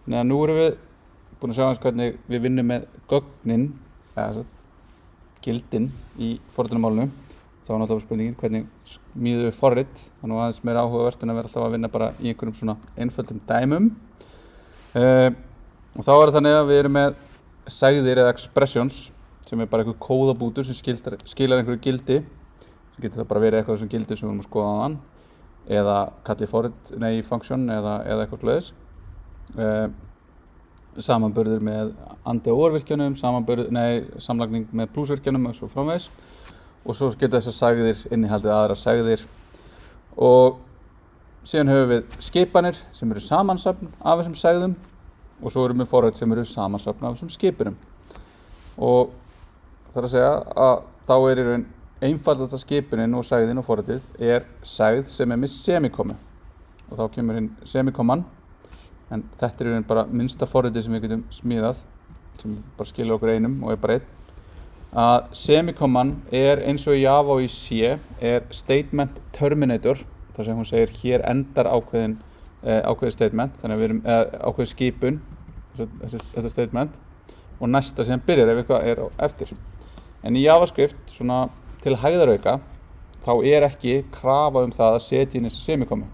Þannig að nú erum við búin að sjá eins hvernig við vinnum með gögnin, eða gildin í forritunarmálinu. Þá er náttúrulega spurningin hvernig smíðum við forrit. Það er nú aðeins meira áhugavert en að vera alltaf að vinna bara í einhverjum svona einföldum dæmum. Og þá er það þannig að við erum með segðir eða expressions sem er bara einhver kóðabútur sem skilar einhverju gildi. Sem getur það bara verið eitthvað sem gildi sem við erum að skoða áðan. Eða kallið forrit, function eða eitthvað svoleiðis. Samanburður með andi- og orðvirkjunum, samlagning með plúsvirkjunum og svo framvegis. Og svo geta þessar sagðir innihaldið aðrar sagðir. Og síðan höfum við skipanir sem eru samansöfn af þessum sagðum og svo erum við forrit sem eru samansöfn af þessum skipunum. Og það er að segja að þá er í raun einfaldasta skipunin og sagðin og forritið er sagð sem er með semikomu. Og þá kemur inn semikoman, en þetta er í raun bara minnsta forritið sem við getum smíðað, sem bara skilur okkur einum og er bara einn. Að semikoman er eins og í Java og í C er statement terminator, þar sem hún segir hér endar ákveðið statement, þannig að við erum ákveðið skipun, þetta statement, og næsta sem byrjar ef eitthvað er á eftir. En í JavaScript, svona til hægðarauka, þá er ekki krafa það að setja inn þessi semikomu.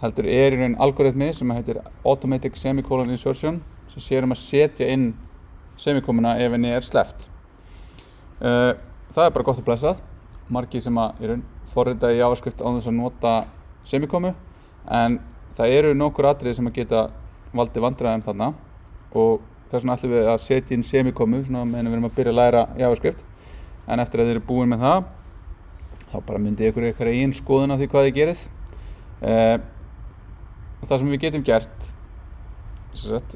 Heldur er í raun algoritmi sem heitir Automatic Semicolon Insertion, sem sér að setja inn semikomuna ef henni er sleppt. Það er bara gott að blessað. Margir sem í raun forrita í JavaScript án þess að nota semikomu, en það eru nokkur atriði sem að geta valdið vandræðum þarna og þess vegna ætlum við að setja inn semikomu svona meðan við erum að byrja að læra JavaScript. En eftir að þið eru búin með það, þá bara myndið ykkur eigin skoðun á því hvað þið gerið. Og það sem við getum gert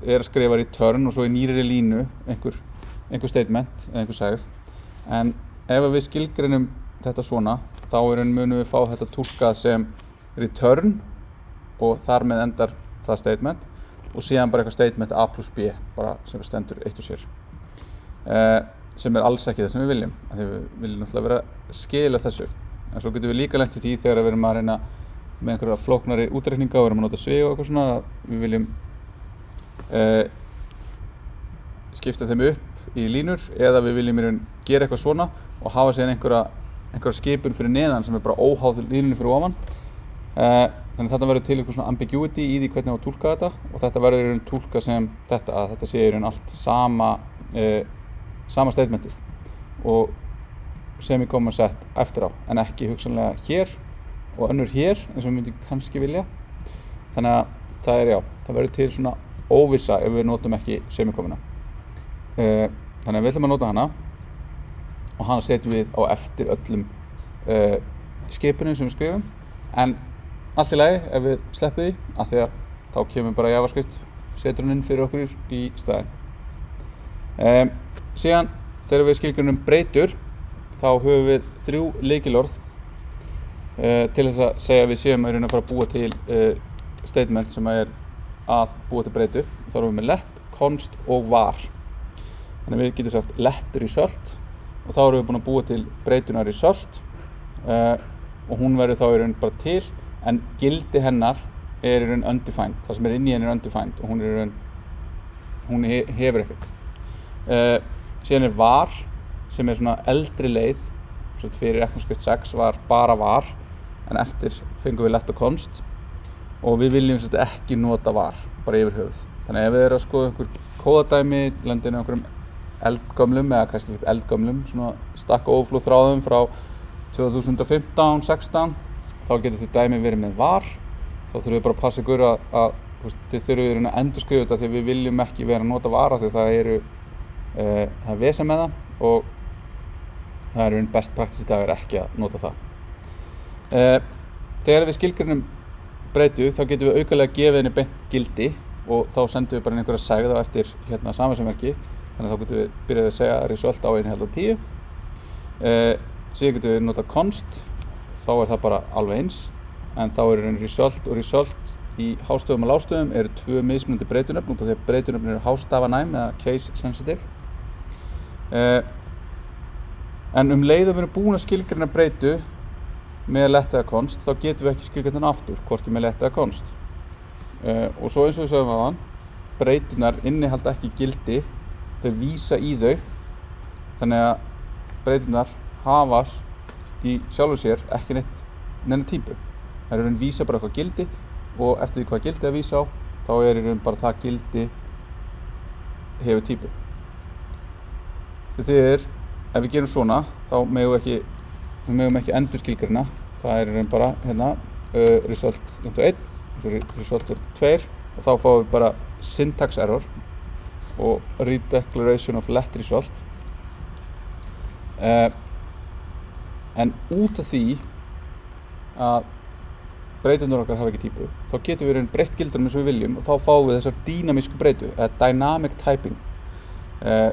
er að skrifa return og svo í nýrri línu einhver statement eða einhver sagð. En ef við skilgreinum þetta svona, þá munum við fá þetta túlkað sem return og þar með endar það statement og síðan bara eitthvað statement a plus b, bara sem stendur eitt og sér. Sem er alls ekki það sem við viljum, af því við viljum náttúrulega vera að skila þessu. En svo getum við líka lent í því þegar við erum að reyna með einhverja flóknari útreikninga og erum að nota svig og eitthvað svona, að við viljum skipta þeim upp í línur eða við viljum gera eitthvað svona og hafa síðan einhverja skipun fyrir neðan sem er bara óháð línunni fyrir ofan. Þannig að þetta verður til eitthvað svona ambiguity í því hvernig á að túlka þetta og þetta verður túlka sem þetta, að þetta sé allt sama statementið og semikoma sett eftir á, en ekki hugsanlega hér og önnur hér eins og við myndum kannski vilja. Þannig að það verður til svona óvissa ef við notum ekki semikomuna. Þannig að við ætlum að nota hana og hana setjum við á eftir öllum skipunum sem við skrifum, en allt í lagi ef við sleppum því, af því að þá kemur bara JavaScript setur hann inn fyrir okkur í staðinn. Síðan þegar við skilgreinum breytur, þá höfum við 3 lykilorð til þess að segja að við séum að fara að búa til statement sem er að búa til breytu. Þá erum við með let, const og var. Þannig að við getum sagt let result og þá erum við búin að búa til breytuna result og hún verður þá í raun bara til, en gildi hennar er í raun undefined. Það sem er inn í henni er undefined og hún hefur ekkert. Síðan er var sem er svona eldri leið, svo fyrir ECMAScript 6 var bara var, en eftir fengum við let og const og við viljum ekki nota var, bara yfir höfuð. Þannig að ef við erum að skoða einhver kóðadæmi, lenda inn á einhverjum eldgömlum eða kannski ekki eldgömlum, svona Stack Overflow þráðum frá 2015-16, þá getur þið dæmi verið með var. Þá þurfum við bara að passa ykkur að þið þurfum að endurskrifa þetta því við viljum ekki vera að nota var því það er vesen með það og það er best practice í dag er ekki að nota það. Þegar við skilgreinum breytu þá getum við aukalega gefið henni beint gildi og þá sendum við bara einhverja segð á eftir samasemmerki, þannig að þá getum við byrjað að segja result á 1,10. Síðan getum við nota const, þá er það bara alveg eins, en þá er result og result í hástöfum og lágstöfum eru 2 mismunandi breytunöfn út af því að breytunöfn eru hástafanæm eða case sensitive. En leið að við erum búin að skilgreina breytu með let eða const, þá getum við ekki skilgreina hana aftur, hvorki með let eða const. Og svo eins og við sögum áðan, breyturnar innihalda ekki gildi, þau vísa í þau, þannig að breyturnar hafa í sjálfu sér ekki neina típu. Það er vísa bara eitthvað gildi og eftir því hvað gildi að vísa á, þá er bara það gildi hefur típu. Þetta ef við gerum svona, þá megum við ekki endurskilgreina. Það er bara hérna result.1 og svo result.2 og þá fáum við bara syntax error og redeclaration of let result. En út af því að breyturnar okkar hafa ekki típu, þá getum við breytt gildunum eins og við viljum og þá fáum við þessar dýnamísku breytu, eða dynamic typing,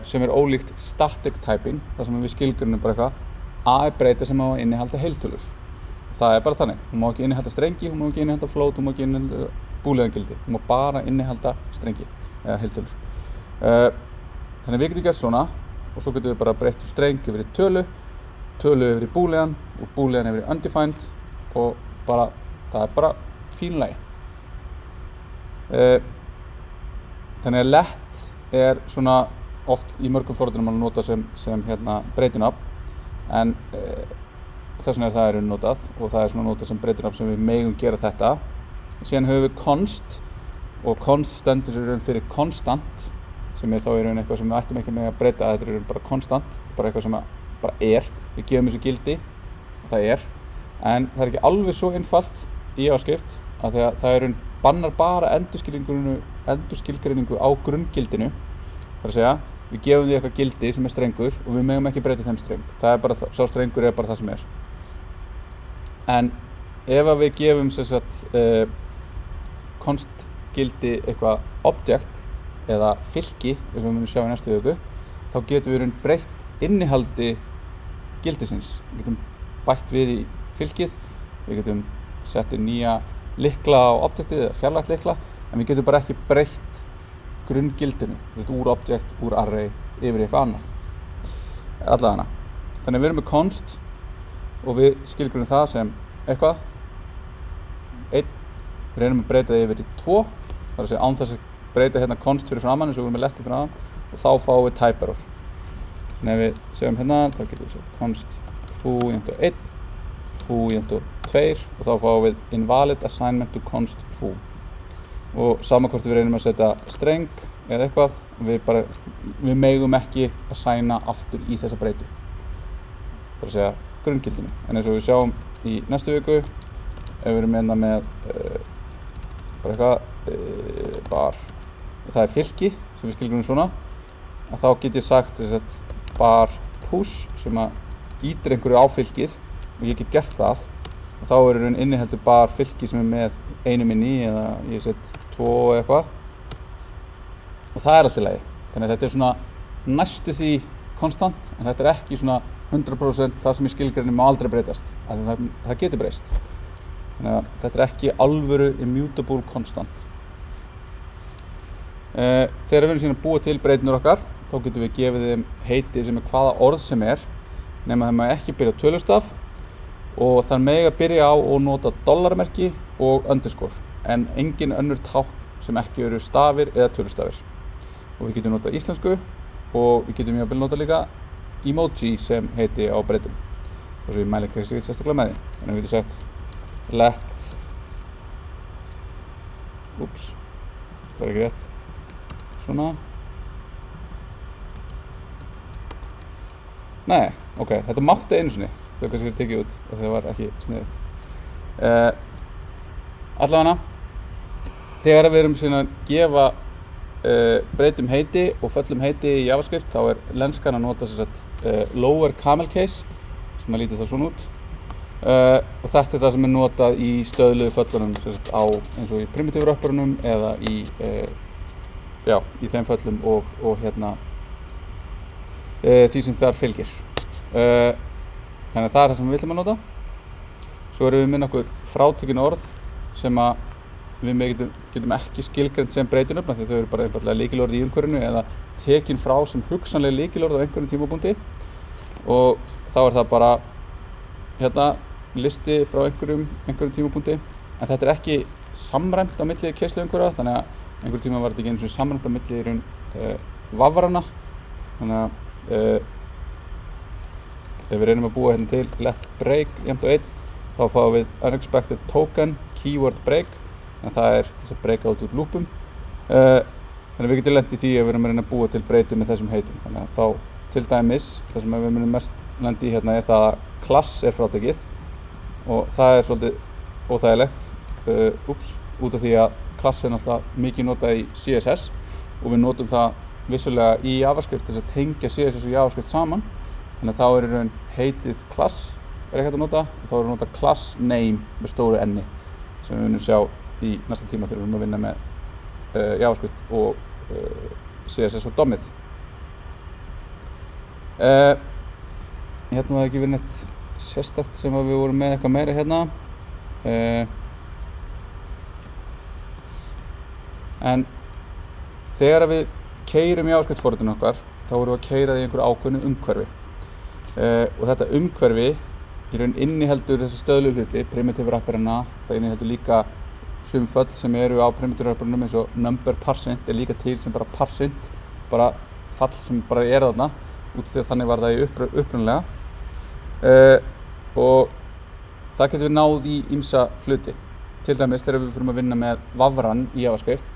sem er ólíkt static typing, þar sem við skilgreinum bara eitthvað, A er breyta sem á að innihalda heiltölur. Það er bara þannig, hún má ekki innihalda strengi, hún má ekki innihalda float, hún má ekki innihalda búliðangildi, hún má bara innihalda strengi eða heiltölur. Þannig við getum gert svona og svo getum við bara breytt streng yfir í tölu yfir í boolean og boolean yfir í undefined og bara, það er bara fínlagi. Þannig að let er svona oft í mörgum forritunum að nota sem breytunafn, en þess vegna það notað og það er svona notað sem breytunafn sem við megum gera þetta. Síðan höfum við const og const stendur sér fyrir konstant, sem er þá eitthvað sem við ættum ekki með að breyta, þetta er bara konstant, bara eitthvað sem bara er, við gefum þessu gildi og það er, en það er ekki alveg svo einfalt í JavaScript af því að það bannar bara endurskilgreiningu á grunngildinu. Það er að segja, við gefum því eitthvað gildi sem er strengur og við megum ekki breyta þeim streng. Það er bara, sá strengur er bara það sem er. En ef að við gefum const gildi eitthvað object eða fylki, eins og við munum sjá í næstu viku, þá getum við breytt innihaldi gildisins. Við getum bætt við í fylkið, við getum sett nýja lykla á objectið eða fjarlægt lykla, en við getum bara ekki breytt grunngildinu, úr object, úr array, yfir í eitthvað annað. Allavega. Þannig við erum með const og við skilgreinum það sem eitthvað, 1, við reynum að breyta það yfir í 2, það er að segja án þess að breyta const fyrir framan eins og við erum með letti fyrir framan og þá fáum við type error. Þannig ef við segjum þá getum við sett const foo.1, foo.2 og þá fáum við invalid assignment to const foo. Og sama hvort við reynum að setja streng eða eitthvað, við megum ekki að assigna aftur í þessa breytu. Það er að segja grunngildinu. En eins og við sjáum í næstu viku, ef við erum með bara eitthvað bar, og það er fylki sem við skilgreinum svona, að þá get ég sagt bar push sem að ýtir einhverju á fylkið og ég get gert það og þá inniheldur bar fylki sem er með einum inni eða ég set 2 eða eitthvað og það er allt í lagi. Þannig að þetta er svona næstu því konstant, en þetta er ekki svona 100% það sem í skilgreinum má aldrei breytast, það getur breyst. Þannig að þetta er ekki alvöru immutable constant. Þegar við erum síðan að búa til breyturnar okkar, þá getum við gefið þeim heiti sem er hvaða orð sem er, nema það má ekki byrja á tölustaf og það mega byrja á og nota dollarmerki og underscore, en engin önnur tákn sem ekki eru stafir eða tölustafir. Og við getum notað íslensku og við getum jafnvel notað líka emoji sem heiti á breytum. Og svo ég mæli ekki sérstaklega með því. Þannig við getum sagt let, það er ekki rétt, svona. Nei, ok, þetta mátti einu sinni, það var kannski tekið út og það var ekki sniðugt. Allavega, þegar við erum síðan að gefa breytum heiti og föllum heiti í JavaScript, þá er lenskan að nota lower camel case, sem að lítið þá svona út. Og þetta er það sem er notað í stöðluðu föllunum á eins og í primitive wrapperunum eða í þeim föllum og því sem þar fylgir. Þannig að það er það sem við viljum að nota. Svo erum við með nokkur frátekin orð sem að við getum ekki skilgreint sem breytunöfn, því þau eru bara einfaldlega lykilorð í umhverfinu eða tekin frá sem hugsanlega lykilorð á einhverjum tímapunkti og þá er það bara listi frá einhverjum tímapunkti, en þetta er ekki samræmt á milli keisluumhverfa, þannig að einhver tíma var þetta ekki eins og samræmt á milli í raun vafrana, þannig að ef við reynum að búa hérna til let break jafnt á 1 þá fáum við unexpected token keyword break, en það er þess að breaka út úr loopum. Þannig að við getum lent í því að við erum að reyna að búa til breytum með þessum heitum. Þannig að þá til dæmis, það sem við munum mest lenda í hérna er það að class er frátekið og það er svolítið óþægilegt út af því að class er náttúrulega mikið notað í CSS og við notum það vissulega í JavaScript þess að tengja CSS og JavaScript saman. Þannig að þá er í raun heitið class er ekki hægt að nota og þá er að nota class name með stóru n sem við munum sjá í næsta tíma þegar við erum að vinna með JavaScript og CSS og DOM-ið. Hérna var ekki verið neitt sérstakt sem að við vorum með eitthvað meira hérna. En þegar við keyrum JavaScript forritinu okkar þá erum við að keyra það í einhverju ákveðnu umhverfi. Og þetta umhverfi í raun inniheldur þessi stöðlu hluti, primitive wrapperina, það inniheldur líka sum föll sem eru á primitive wrapperinum eins og number parsint er líka til sem bara parsint, bara fall sem bara er þarna út því að þannig var það í upprunalega. Og það getur við náð í ýmsa hluti. Til dæmis þegar við fyrir að vinna með vafran í JavaScript,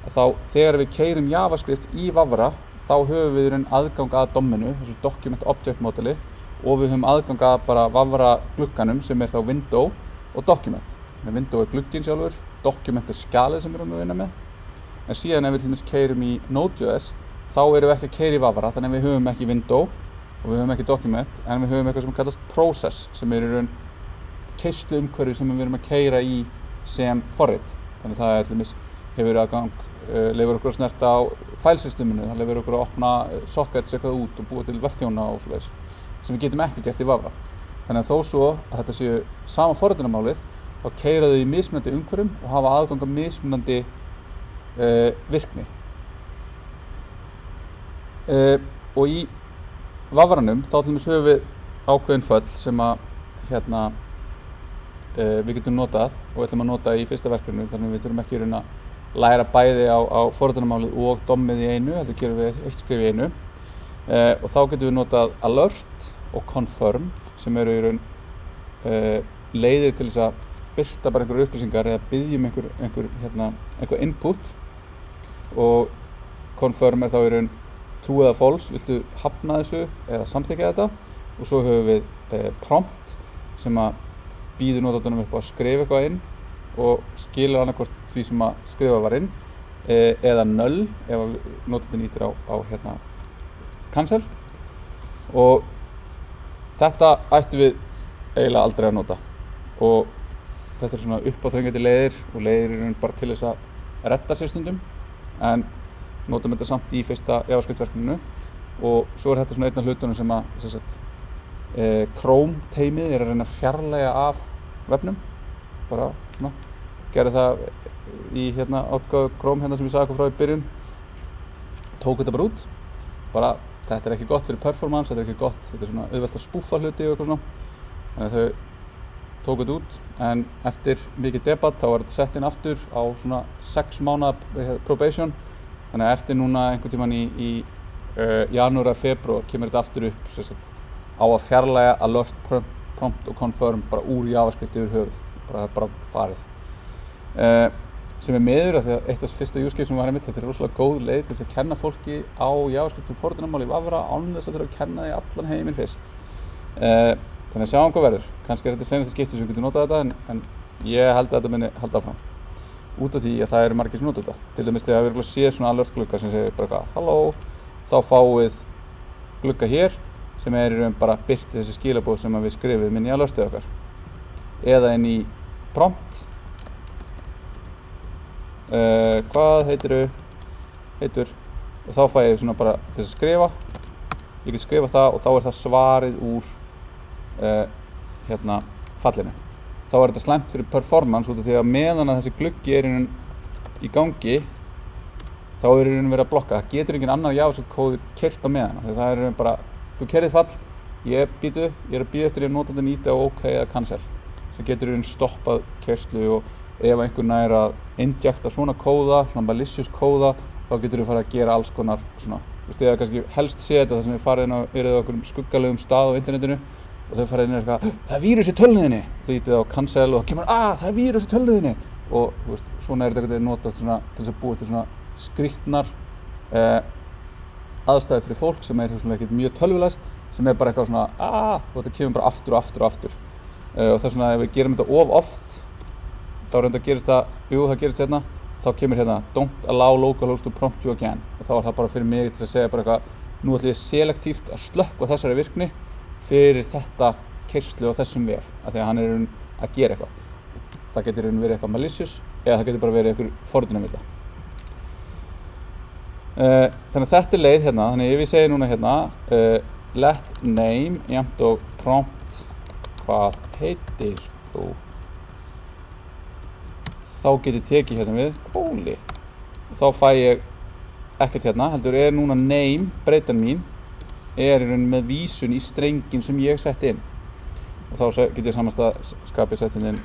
þá þegar við keyrum JavaScript í vafra þá höfum við í raun aðgang að DOM-inu, þessu document object modeli, og við höfum aðgang að bara vafra glugganum sem er þá window og document. Window er glugginn sjálfur, document er skjalið sem við erum að vinna með. En síðan ef við til dæmis keyrum í Node.js þá erum við ekki að keyra í vafra, þannig að við höfum ekki window og við höfum ekki document, en við höfum eitthvað sem kallast process sem er í raun keyslu umhverfi sem við erum að keyra í sem forrit. Þannig að það er til dæmis hefur aðgang, leyfir okkur að snerta á fælsysteminu, það leyfir okkur að opna sockets eitthvað út og búa til vefþjóna og svoleiðis sem við getum ekki gert í vafra. Þannig að þó svo að þetta séu sama forritunarmálið þá keyra þau í mismunandi umhverfum og hafa aðgang að mismunandi virkni. Og í vafranum þá til dæmis höfum við ákveðin föll sem að við getum notað og ætlum að nota í fyrsta verkefninu, þannig að við þurfum ekki að læra bæði á forritunarmálið og DOM-ið í einu, heldur gerum við eitt skrif í einu. Og þá getum við notað alert og confirm sem eru í raun leiðir til þess að birta bara einhverjar upplýsingar eða biðja einhver input, og confirm er þá í raun true eða false, viltu hafna þessu eða samþykkja þetta, og svo höfum við prompt sem að býður notandanum upp á að skrifa eitthvað inn og skilur annarkvort því sem að skrifa var inn eða null ef notandinn ýtir á cancel. Og þetta ættum við eiginlega aldrei að nota og þetta er svona uppáþrengjandi leiðir og leiðir bara til þess að redda sér stundum, en notum þetta samt í fyrsta JavaScript-verkefninu. Og svo er þetta svona einn af hlutunum sem að Chrome teymið er að reyna að fjarlægja af vefnum, bara svona gerði það í átgáfu Chrome sem ég sagði eitthvað frá í byrjun, tók þetta bara út, bara þetta er ekki gott fyrir performance, þetta er ekki gott, þetta er svona auðvelt að spúffa hluti og eitthvað svona, þannig að þau tók þetta út. En eftir mikið debatt þá var þetta sett inn aftur á svona 6 mánaða probation, þannig að eftir núna einhvern tímann í janúar eða febrúar kemur þetta aftur upp á að fjarlægja alert, prompt og confirm bara úr JavaScript yfir höfuð, það er bara farið. Sem er miður af því að eitt af fyrsta use case sem var einmitt, þetta er rosalega góð leið til þess að kenna fólki á JavaScript sem forritunarmál í vafra án þess að þurfa að kenna því allan heiminn fyrst. Þannig að sjáum hvað verður. Kannski er þetta seinasta skipti sem við getum notað þetta, en ég held að þetta muni halda áfram. Út af því að það eru margir sem nota þetta. Til dæmis þegar við séð svona alert glugga sem segir bara eitthvað halló, þá fáum við glugga hér sem er í raun bara birti þessi skilaboð sem við skrifum inn í alertið okkar. Eða inn í prompt. Hvað heitur, og þá fæ ég svona bara til að skrifa, ég get skrifa það og þá er það svarið úr fallinu. Þá er þetta slæmt fyrir performance út af því að meðan að þessi gluggi er í gangi þá er í raun verið að blokka, það getur engin annar JavaScript kóði keyrt á meðan, því það er bara, þú keyrið fall, ég er að bíða eftir að notandinn ýti á OK eða cancel, sem getur í raun stoppað keyrslu og ef einhver nær að injecta svona kóða, svona malicious kóða, þá getur við farið að gera alls konar svona, þú veist, ég kannski helst sé þetta þar sem við farið inn á verið á einhverjum skuggalegum stað á internetinu og þau farið inn og eitthvað, það er vírus í tölvunni, þau ítið á cancel og kemur, það er vírus í tölvunni og þú veist, svona er þetta notað svona til þess að búa til svona skrýtnar aðstæður fyrir fólk sem er svona ekkert mjög tölvulæst, sem er bara eitthvað svona, og þetta kemur bara aftur og aftur og aftur og það er svona, ef við gerum þetta of oft þá reynda gerist það, það gerist hérna, þá kemur hérna don't allow localhost to prompt you again og þá er það bara fyrir mig til að segja bara eitthvað, nú ætlum ég selektíft að slökkva þessari virkni fyrir þetta keyrslu á þessum vef, af því að hann er að gera eitthvað. Það getur verið eitthvað malicious eða það getur bara verið einhver forritunarvilla. Þannig að þetta er leið hérna, þannig ef ég segi núna hérna let name jafnt og prompt hvað heitir þú, þá get ég tekið hérna við bóli og þá fæ ég ekkert hérna, heldur er núna name, breytan mín er í raun með vísun í strengin sem ég sett inn og þá get ég samanskapið sett inn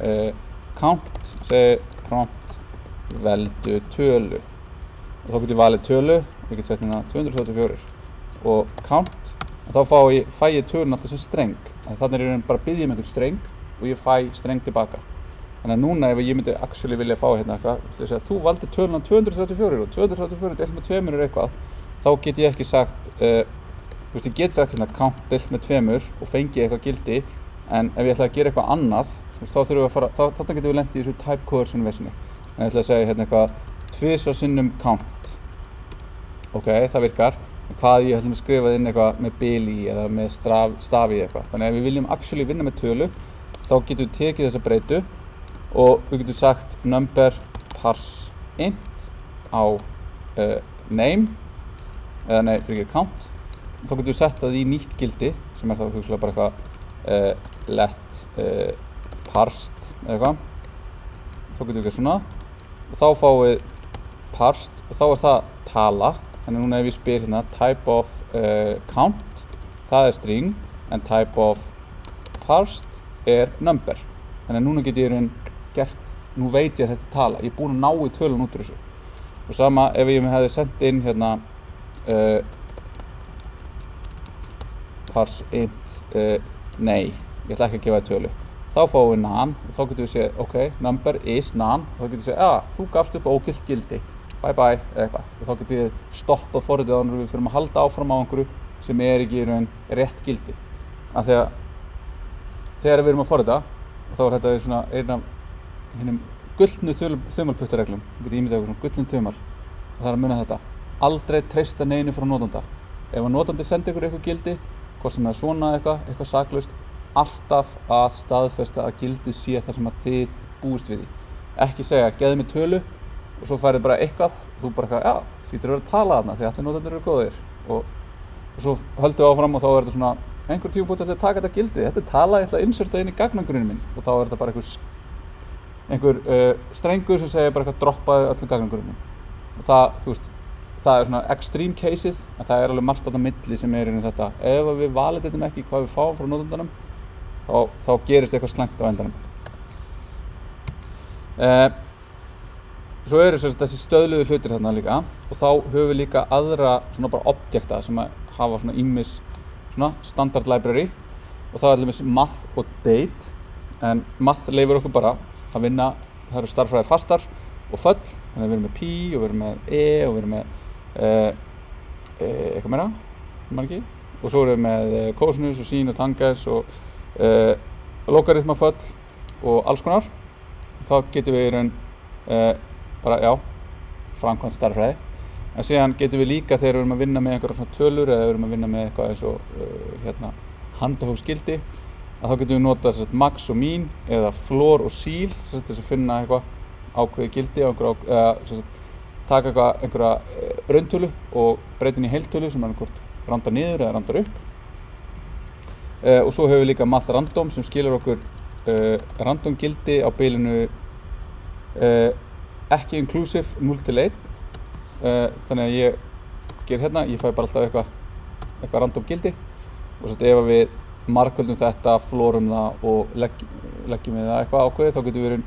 count, segi prompt veldu tölu og þá get ég valið tölu og ég get sett hérna 234 og count og þá fæ ég tölun alltaf sem streng þannig er ég bara að biðja einhvern streng og ég fæ streng tilbaka þannig að núna ef ég myndi actually vilja fá hérna eitthvað þú valdi töluna 234 og 234 deilt með 2 er eitthvað þá get ég ekki sagt þú veist ég get sagt hérna count deilt með 2 og fengi eitthvað gildi en ef ég ætla að gera eitthvað annað þá þurfum við að fara, þarna getum við lent í þessu type coercion vesinni en ég ætla að segja hérna eitthvað 2 sinnum count ok, það virkar en hvað ég ætlum að skrifa inn eitthvað með bil í eða með stafi eitthvað þannig að ef við viljum actually vinna með tölu þá getum við tekið þessa breytu og við getum sagt number parse int á name eða nei, fyrir ekki count þá getum við sett það í nýtt gildi sem er þá hugsalega bara eitthvað let parsed eða eitthvað þá getum við gert svona og þá fáum við parsed og þá er það tala þannig núna ef ég spyr hérna type of count það er string en type of parsed er number þannig að núna get ég gert nú veit ég að þetta er tala ég er búinn að ná í tölun út úr þessu og sama ef ég hefði sendt inn hérna parse int nei, ég ætla ekki að gefa þér tölu þá fáum við nan og þá getum við segja ok, number is nan og þá getum við segja þú gafst upp ógilt gildi bye bye eða eitthvað og þá getum við stoppað forritið áður en við fyrir að halda áfram á einhverju sem er ekki í raun rétt gildi af því að þegar við erum að forrita og þá er þetta svona einn af hinnum gullnu þumalputtareglum við getum ímyndað eitthvað svona gullin þumal og það er að muna þetta aldrei treysta neinu frá notanda ef að notandi sendir ykkur eitthvað gildi hvort sem er svona eitthvað saklaust alltaf að staðfesta að gildið sé það sem að þið búist við því ekki segja, geðu mig tölu og svo færið bara eitthvað og þú bara eitthvað, hlýtur að vera að tala þarna því allir notendur eru góðir og svo höldum við áfram og þá er þetta svona einhver tímapunkt að taka þetta gildi þetta er tala, ég ætla að inserta inn í gagnagrunninn minn og þá er þetta bara einhver strengur sem segir bara eitthvað droppaði öllum gagnagrunninn og það, þú veist það er svona extreme cases en það er alveg margt þarna milli sem er inn í þetta ef við validatum ekki hvað við fáum frá notendanum þá gerist eitthvað slæmt á endanum svo eru þessi stöðluðu hlutir þarna líka og þá höfum við líka aðra svona bara objekta sem að hafa svona ýmis svona standard library og þá er alveg math og date en math leyfir okkur bara að vinna það eru stærðfræði fastar og föll þannig að við erum með pi og við erum með og við erum með eitthvað meira ekki og svo erum við með cosinus og sin og tangents og logarithmaföll og alls konar þá getum við í raun bara framkvæmt stærðfræði en síðan getum við líka þegar við erum að vinna með einhverja svona tölur eða við erum að vinna með eitthvað eins og handahófsgildi að þá getum við notað max og min eða floor og ceil þess að finna eitthvað ákveðið gildi á taka einhverja rauntölu og breyta henni í heiltölu sem hvort randar niður eða randar upp og svo höfum við líka math random sem skilur okkur random gildi á bilinu ekki inclusive 0 til 1 þannig að ég ger hérna, ég fæ bara alltaf eitthvað random gildi og svo ef við margföldum þetta, flórum það og leggjum við það eitthvað ákveðið þá getum við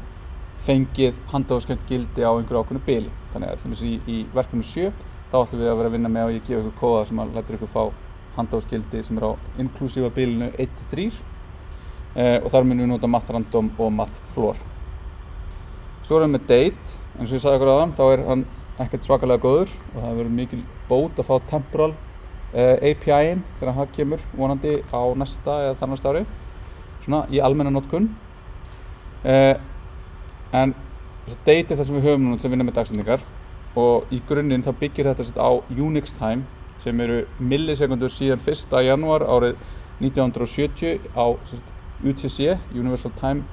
fengið handahófskennt gildi á einhverju ákveðnu bili. Þannig að til í verkefni 7 þá ætlum við að vera að vinna með og ég gefa ykkur kóða sem að lætur ykkur fá handahófsgildi sem á inklúsífa bilinu 1-3 og þar munum við nota math random og math floor. Svo erum við með date, eins og ég sagði ykkur áðan, þá hann ekkert svakalega góður og það verður mikil bót að fá temporal API-in þegar það kemur vonandi á næsta eða þar næsta ári, svona í almenna notkun. En date það sem við höfum núna til að vinna með dagsendingar og í grunninn þá byggir þetta á Unix time sem eru millisekundur síðan 1. janúar árið 1970 á UTC, Universal Time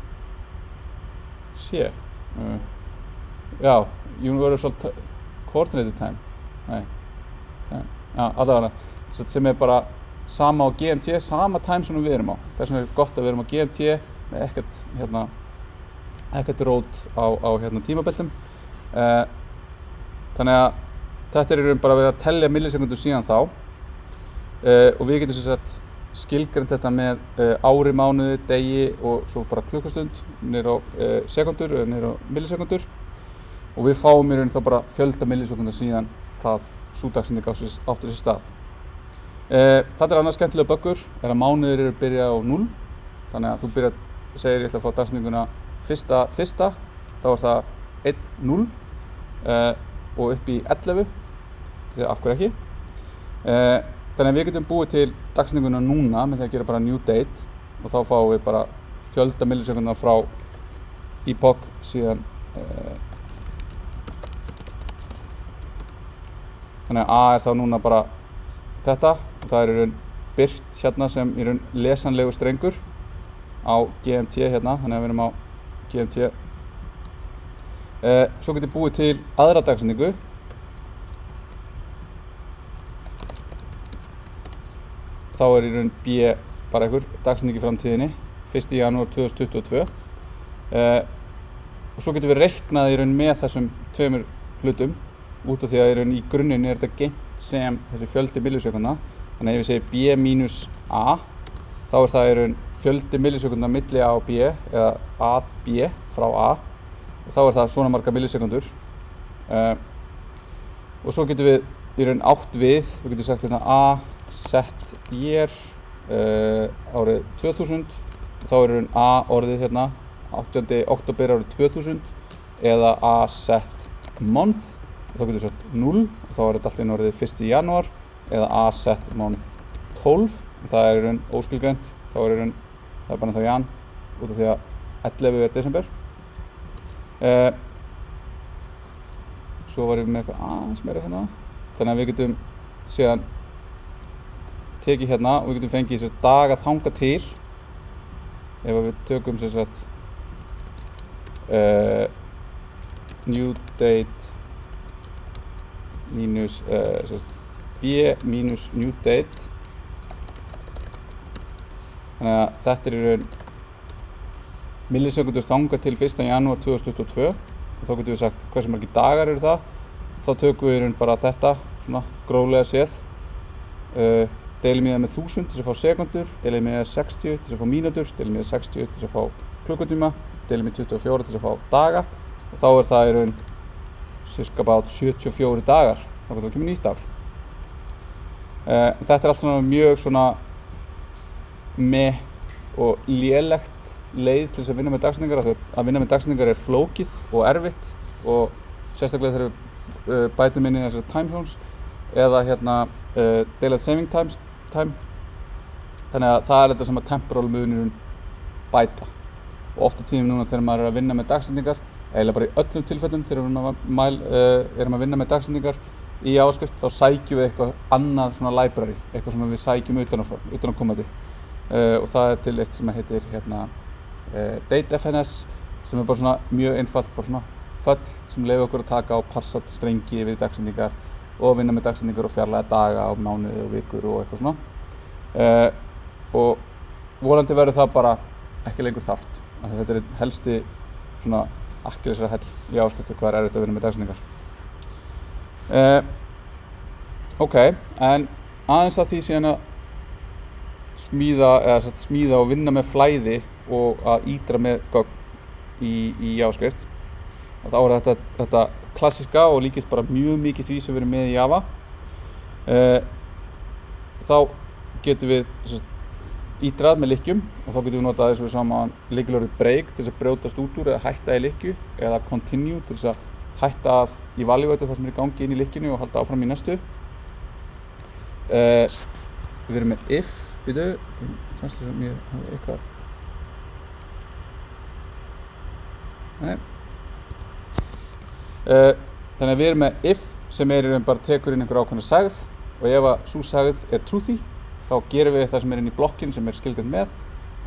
Universal Coordinated Time allavega sem bara sama á GMT, sama time sem við erum á. Þess vegna er gott að við erum á GMT með ekkert rót á tímabeltum. Þannig að þetta er bara verið að telja millisekundur síðan þá og við getum sem sagt skilgreint þetta með ári, mánuði, degi og svo bara klukkustund niður á sekundur eða niður á millisekundur og við fáum í raun þá bara fjölda millisekundar síðan sú dagsending átti sér stað. Þetta er annars skemmtilega buggur, er að mánuðir eru byrja á 0, þannig að þú segir ég ætla að fá dagsendinguna fyrsta, þá er það 1-0 og upp í 11, því af hverju ekki. Þannig að við getum búið til dagsendinguna núna með því að gera bara new date og þá fáum við bara fjölda millisekundar frá epoch síðan þannig að A er þá núna bara þetta og það er í raun birt hérna sem í raun lesanlegu strengur á GMT hérna, þannig að við erum á GMT. Svo getum við búið til aðra dagsendingu þá er í raun B bara einhver dagsending í framtíðinni 1. janúar 2022 og svo getum við reiknað í raun með þessum tveimur hlutum út af því að í raun í grunninn er þetta geymt sem þessi fjöldi millisekunda. Þannig að ef ég segi B mínus A þá er það í raun fjöldi millisekunda milli A og B eða að B frá A og þá er það svona marga millisekundur og svo getum við í raun átt við getum sagt hérna A set year árið 2000 og þá er í raun A orðið hérna 8. október árið 2000 eða A set month og þá getum við sagt 0 og þá er þetta allt einu orðið 1. janúar eða A set month 12 og það er í raun óskilgreint, þá er í raun það er bara ennþá jan út af því að 11 er desember. Svo var ég með eitthvað aðeins meira hérna, þannig að við getum síðan tekið hérna og við getum fengið þess að daga þanga til ef við tökum sem sagt new date mínus B mínus new date þannig að þetta er í raun millisekundur þanga til 1. janúar 2022 og þá getum við sagt hversu margir dagar eru það. Þá tökum við í raun bara þetta svona gróflega séð deilum ég það með 1000 til að fá sekundur, deilum ég það 60 til að fá mínútur, deilum ég það 60 til að fá klukkutíma, deilum ég 24 til að fá daga og þá er það í raun cirka about 74 dagar þá kemur nýtt ár. Þetta er allt svona mjög svona og lélegt leið til þess að vinna með dagsendingar að vinna með dagsendingar er flókið og erfitt og sérstaklega þegar við bætum inn í þessar time zones eða hérna daylight saving time þannig að það er þetta sem að temporal munurinn bæta og oft á tíðum núna þegar maður er að vinna með dagsendingar eiginlega bara í öllum tilfellum þegar við erum að vinna með dagsendingar í JavaScript þá sækjum við eitthvað annað svona library, eitthvað sem við sækjum utanaðkomandi og það er til eitt sem heitir hérna datefns sem er bara svona mjög einfalt, bara svona föll sem leyfir okkur að taka og parsa strengi yfir dagsendingar og vinna með dagsendingar og fjarlæga daga og mánuði og vikur og eitthvað svona og vonandi verður það bara ekki lengur þarft þetta er helsti svona akkilesarhæll í JavaScript hvað er erfitt að vinna með dagsendingar. Ok, en aðeins að því síðan að smíða og vinna með flæði og að ítra með gögn í JavaScript og þá er þetta klassíska og líkist bara mjög mikið því sem við erum með í Java. Þá getum við ídrað með lykkjum og þá getum við notað eins og við saman lykilorðið break til þess að brjótast út úr eða hætta í lykkju eða continue til þess að hætta að evaluate það sem er í gangi inn í lykkjunni og halda áfram í næstu. Við erum með if, fannst þess að mér hafa eitthvað. Nei. Þannig að við erum með if sem bara tekur inn einhver ákveðna sagð og ef að sú sagð er truthy þá gerum við það sem er inn í blokkin sem er skilgreint með,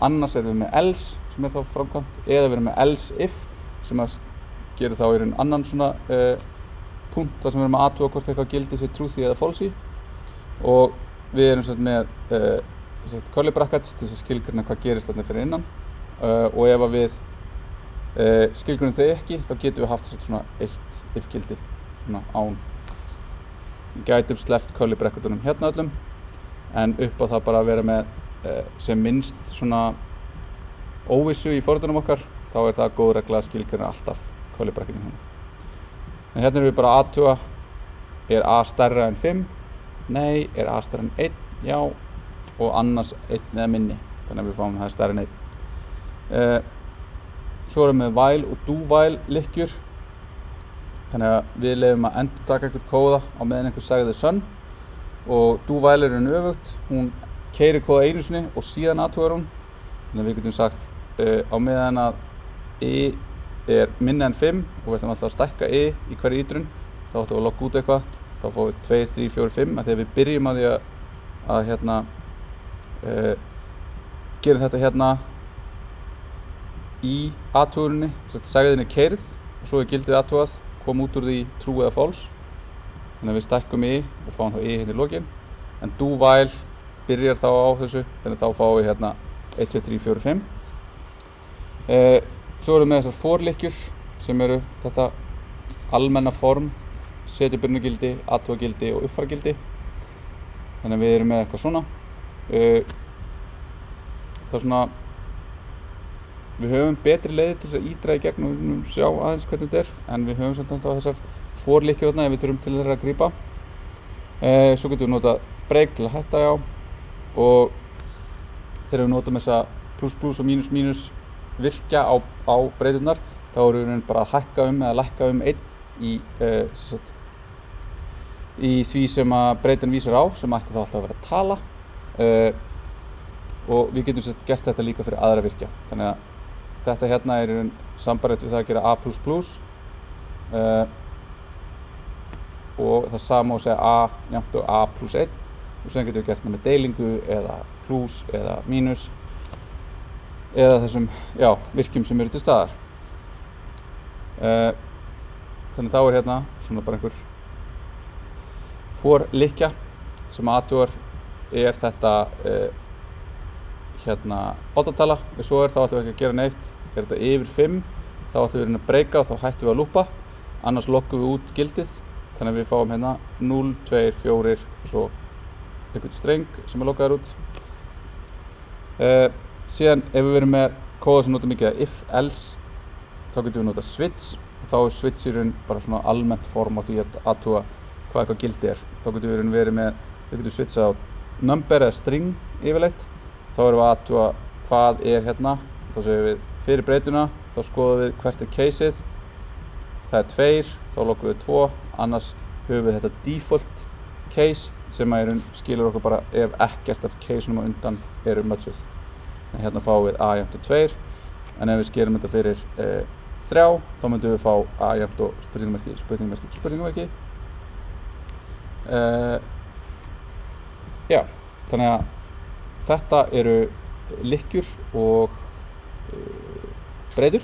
annars erum við með else sem er þá framkvæmt eða við erum með else if sem að gerir þá í raun annan svona punkt þar sem við erum að athuga hvort eitthvað gildi sé truthy eða falsy og við erum með curly brackets til þess að skilgreina hvað gerist þarna fyrir innan og ef að við skilgreinum þau ekki þá getum við haft svona eitt if gildi svona án. Við gætum sleppt curly bracketunum hérna öllum en upp á það bara að vera með sem minnst svona óvissu í forritunum okkar þá er það góð regla að skilgreina alltaf curly bracketin hérna. En hérna erum við bara að athuga er a stærra en 5? Nei. Er a stærra en 1? Já. Og annars 1 eða minni. Þannig að við fáum það stærra en 1. Svo erum við while og do while lykkjur. Þannig að við leyfum að endurtaka eitthvað kóða á meðan einhver sagði sönn og do while er öfugt. Hún keyrir kóða einu sinni og síðan athugar hún. Þannig að við getum sagt á meðan að i er minni en 5 og við ætlum alltaf að stækka i í hverju ítrun þá ætlum við að logga út eitthvað þá fáum við 2, 3, 4, 5 af því að við byrjum að því að hérna gerum þetta hérna í athuguninni sagðin er keyrð og svo er gildið athugað kom út úr því true eða false þannig að við stækkum i og fáum þá i hérna í lokin en do while byrjar þá á þessu þannig að þá fáum við hérna 1, 2, 3, 4, 5 Svo erum við með þessar for-lykkjur sem eru þetta almenna form, setjubyrnugildi, athugagildi og uppfaragildi. Þannig að við erum með eitthvað svona. Það er svona, við höfum betri leiðir til þess að ídra í gegn og við munum sjá aðeins hvernig þetta er, en við höfum samt ennþá þessar for-lykkjur þarna ef við þurfum til þeirra að grípa. Svo getum við notað break til að hætta og þegar við notum þessa plus plus og mínus mínus virkja á breyturnar þá erum við bara að hækka eða lækka 1 í því sem að breytan vísar á sem ætti þá alltaf að vera að tala og við getum gert þetta líka fyrir aðra virkja þannig að þetta hérna er sambarlegt við það að gera a++ og það sama að segja a jafnt og a+1 og sem getum við gert með deilingu eða plus eða mínus eða þessum virkjum sem eru til staðar. Þannig þá er hérna svona bara einhver for-lykkja sem athugar er þetta hérna oddatala og svo þá ætlum við ekki að gera neitt er þetta yfir 5 þá ætlum við að breyka og þá hættum við að lúpa annars loggum við út gildið þannig að við fáum hérna 0, 2, 4 og svo einhvern streng sem er loggaður út. Síðan ef við erum með kóða sem notar mikið að if, else þá getum við notað switch og þá er switch í raun bara svona almennt form á því að athuga hvað eitthvað gildi er. Þá getum við verið með, við getum switchað á number eða string yfirleitt þá erum við að athuga hvað er hérna þá segjum við fyrir breytuna þá skoðum við hvert er caseið það er 2, þá loggum við 2 annars höfum við þetta default case sem að í raun skilur okkur bara ef ekkert af caseunum á undan eru mötsuð. En hérna fáum við a jafnt og 2 en ef við skerum þetta fyrir 3 þá myndum við fá a jafnt og spurningamerki, spurningamerki, spurningamerki. Já, þannig að þetta eru lykkjur og breytur